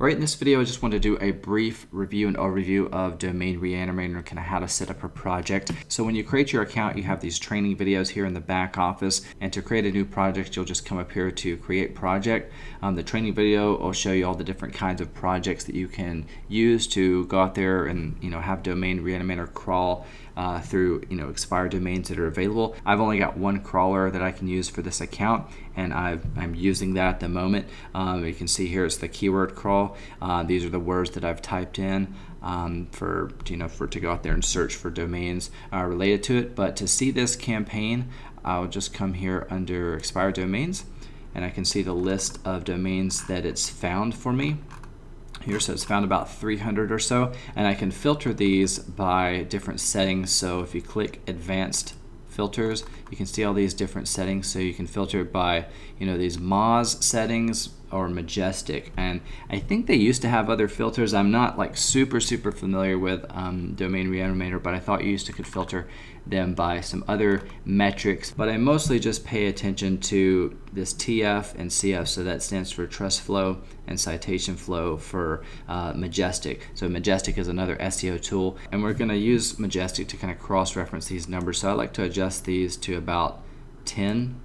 Alright, in this video I just want to do a brief review and overview of Domain Reanimator and kind of how to set up a project. So when you create your account, you have these training videos here in the back office, and to create a new project you'll just come up here to create project. The training video will show you all the different kinds of projects that you can use to go out there and have Domain Reanimator crawl through expired domains that are available. I've only got one crawler that I can use for this account, and I'm using that at the moment. You can see here it's the keyword crawl. These are the words that I've typed in for to go out there and search for domains related to it. But to see this campaign, I'll just come here under expired domains, and I can see the list of domains that it's found for me. Here, so it's found about 300 or so, and I can filter these by different settings. So if you click advanced filters, you can see all these different settings. So you can filter by these Moz settings or majestic, and I think they used to have other filters. I'm not like super familiar with Domain Reanimator, but I thought you used to could filter them by some other metrics. But I mostly just pay attention to this TF and CF, so that stands for trust flow and citation flow for majestic. So majestic is another SEO tool, and we're going to use majestic to kind of cross-reference these numbers. So I like to adjust these to about 10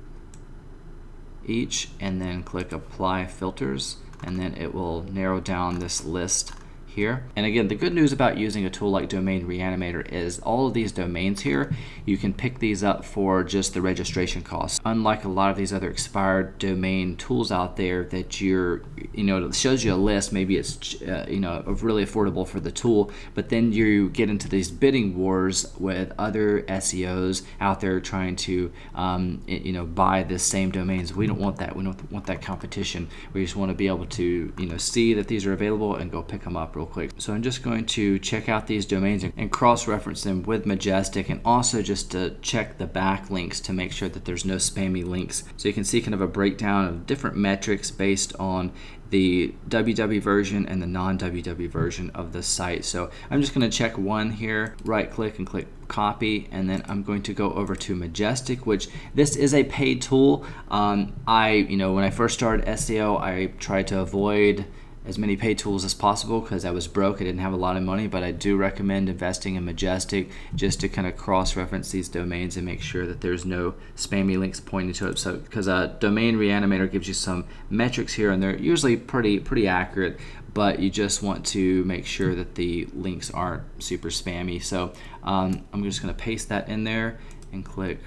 each, and then click apply filters, and then it will narrow down this list here. And again, the good news about using a tool like Domain Reanimator is all of these domains here, you can pick these up for just the registration costs. Unlike a lot of these other expired domain tools out there that it shows you a list, maybe it's really affordable for the tool, but then you get into these bidding wars with other SEOs out there trying to buy the same domains. We don't want that. We don't want that competition. We just want to be able to see that these are available and go pick them up real quick. So I'm just going to check out these domains and cross-reference them with Majestic, and also just to check the backlinks to make sure that there's no spammy links. So you can see kind of a breakdown of different metrics based on the WW version and the non-WW version of the site. So I'm just going to check one here, right click and click copy, and then I'm going to go over to Majestic, which this is a paid tool. When I first started SEO, I tried to avoid as many paid tools as possible because I was broke. I didn't have a lot of money, but I do recommend investing in Majestic just to kind of cross-reference these domains and make sure that there's no spammy links pointing to it. So because Domain Reanimator gives you some metrics here, and they're usually pretty accurate, but you just want to make sure that the links aren't super spammy. So I'm just going to paste that in there and click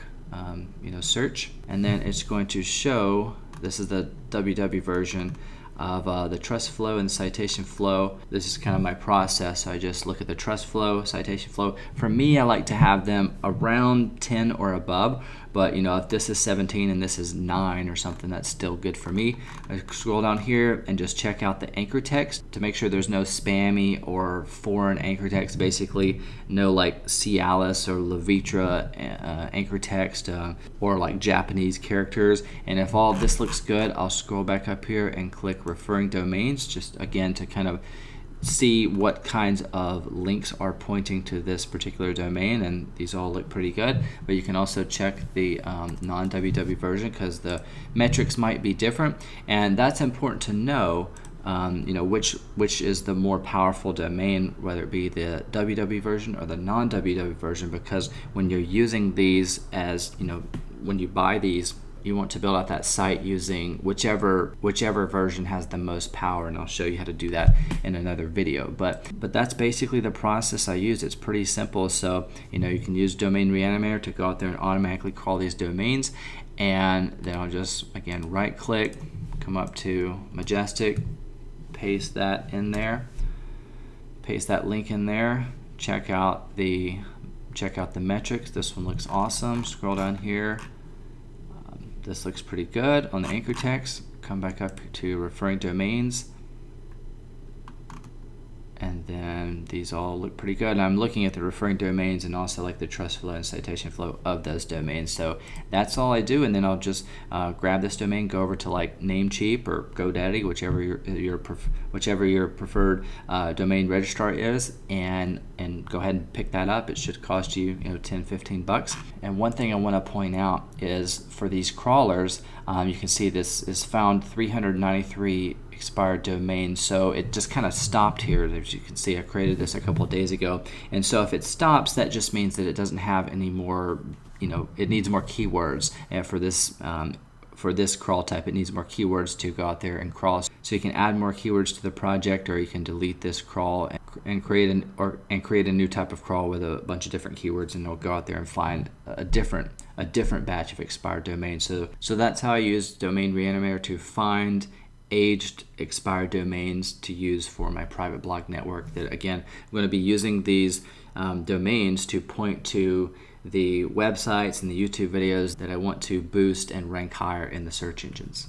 search, and then it's going to show, this is the WW version of the trust flow and citation flow. This is kind of my process. So I just look at the trust flow, citation flow. For me, I like to have them around 10 or above, but if this is 17 and this is 9 or something, that's still good for me. I scroll down here and just check out the anchor text to make sure there's no spammy or foreign anchor text, basically no like Cialis or Levitra anchor text or like Japanese characters. And if all of this looks good, I'll scroll back up here and click referring domains, just again to kind of see what kinds of links are pointing to this particular domain, and these all look pretty good. But you can also check the non-WW version because the metrics might be different, and that's important to know. Which is the more powerful domain, whether it be the WW version or the non-WW version, because when you're using these as when you buy these, you want to build out that site using whichever version has the most power, and I'll show you how to do that in another video. But that's basically the process I use. It's pretty simple. So you can use Domain Reanimator to go out there and automatically crawl these domains, and then I'll just again right click, come up to Majestic, paste that in there, paste that link in there, check out the metrics. This one looks awesome. Scroll down here. This looks pretty good on the anchor text. Come back up to referring domains, and then these all look pretty good. And I'm looking at the referring domains and also like the trust flow and citation flow of those domains. So that's all I do, and then I'll just grab this domain, go over to like Namecheap or GoDaddy, whichever your preferred domain registrar is, and go ahead and pick that up. It should cost you 10-15 bucks. And one thing I want to point out is for these crawlers, you can see this is found 393 expired domains. So it just kind of stopped here. As you can see, I created this a couple of days ago. And so if it stops, that just means that it doesn't have any more, it needs more keywords. And for this crawl type, it needs more keywords to go out there and crawl. So you can add more keywords to the project, or you can delete this crawl and create a new type of crawl with a bunch of different keywords, and it'll go out there and find a different batch of expired domains. So that's how I use Domain Reanimator to find aged expired domains to use for my private blog network. That, again, I'm going to be using these domains to point to the websites and the YouTube videos that I want to boost and rank higher in the search engines.